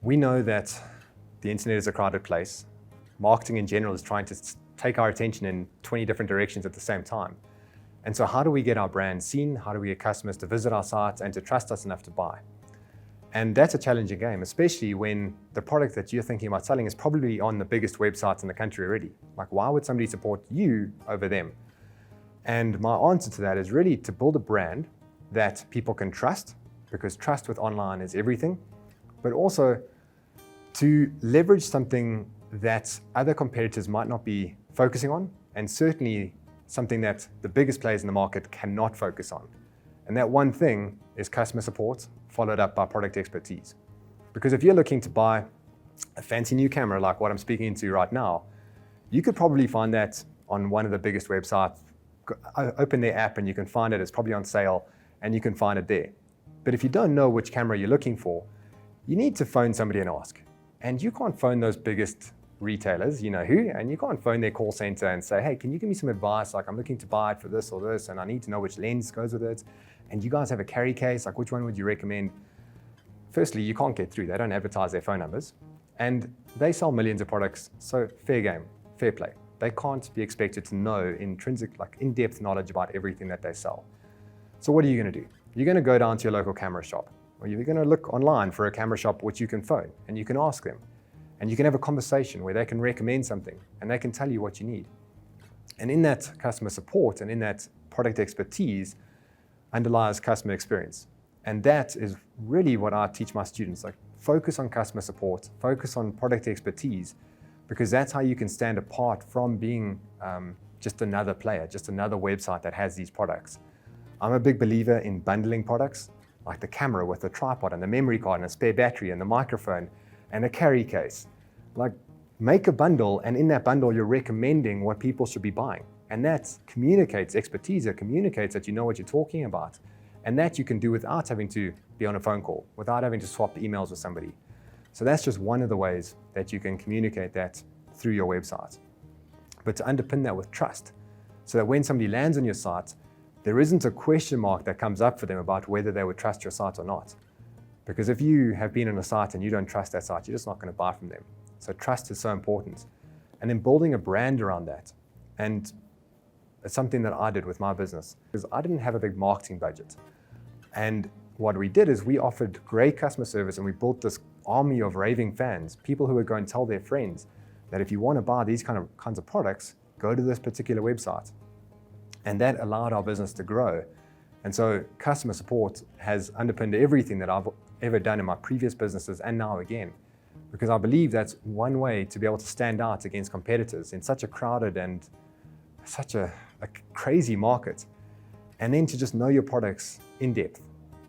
We know that the internet is a crowded place. Marketing in general is trying to take our attention in 20 different directions at the same time. And so how do we get our brand seen? How do we get customers to visit our site and to trust us enough to buy? And that's a challenging game, especially when the product that you're thinking about selling is probably on the biggest websites in the country already. Like, why would somebody support you over them? And my answer to that is really to build a brand that people can trust, because trust with online is everything, but also to leverage something that other competitors might not be focusing on, and certainly something that the biggest players in the market cannot focus on. And that one thing is customer support, followed up by product expertise. Because if you're looking to buy a fancy new camera like what I'm speaking into right now, you could probably find that on one of the biggest websites. Open their app and you can find it. It's probably on sale and you can find it there. But if you don't know which camera you're looking for, you need to phone somebody and ask. And you can't phone those biggest retailers, you know who, and you can't phone their call center and say, hey, can you give me some advice? Like, I'm looking to buy it for this or this, and I need to know which lens goes with it. And you guys have a carry case, like which one would you recommend? Firstly, you can't get through. They don't advertise their phone numbers. And they sell millions of products, so fair game, fair play. They can't be expected to know intrinsic, like in-depth knowledge about everything that they sell. So what are you gonna do? You're gonna go down to your local camera shop, or you're gonna look online for a camera shop which you can phone, and you can ask them. And you can have a conversation where they can recommend something, and they can tell you what you need. And in that customer support and in that product expertise underlies customer experience. And that is really what I teach my students, like focus on customer support, focus on product expertise, because that's how you can stand apart from being just another player, just another website that has these products. I'm a big believer in bundling products, like the camera with the tripod and the memory card and a spare battery and the microphone and a carry case. Like, make a bundle, and in that bundle, you're recommending what people should be buying. And that communicates expertise, it communicates that you know what you're talking about. And that you can do without having to be on a phone call, without having to swap emails with somebody. So that's just one of the ways that you can communicate that through your website. But to underpin that with trust, so that when somebody lands on your site, there isn't a question mark that comes up for them about whether they would trust your site or not. Because if you have been on a site and you don't trust that site, you're just not going to buy from them. So trust is so important. And then building a brand around that. And it's something that I did with my business, because I didn't have a big marketing budget. And what we did is we offered great customer service, and we built this army of raving fans, people who would go and tell their friends that if you want to buy these kinds of products, go to this particular website. And that allowed our business to grow. And so customer support has underpinned everything that I've ever done in my previous businesses and now again, because I believe that's one way to be able to stand out against competitors in such a crowded and such a crazy market. And then to just know your products in depth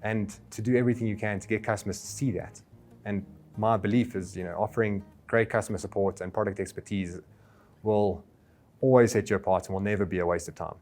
and to do everything you can to get customers to see that. And my belief is, offering great customer support and product expertise will always set you apart and will never be a waste of time.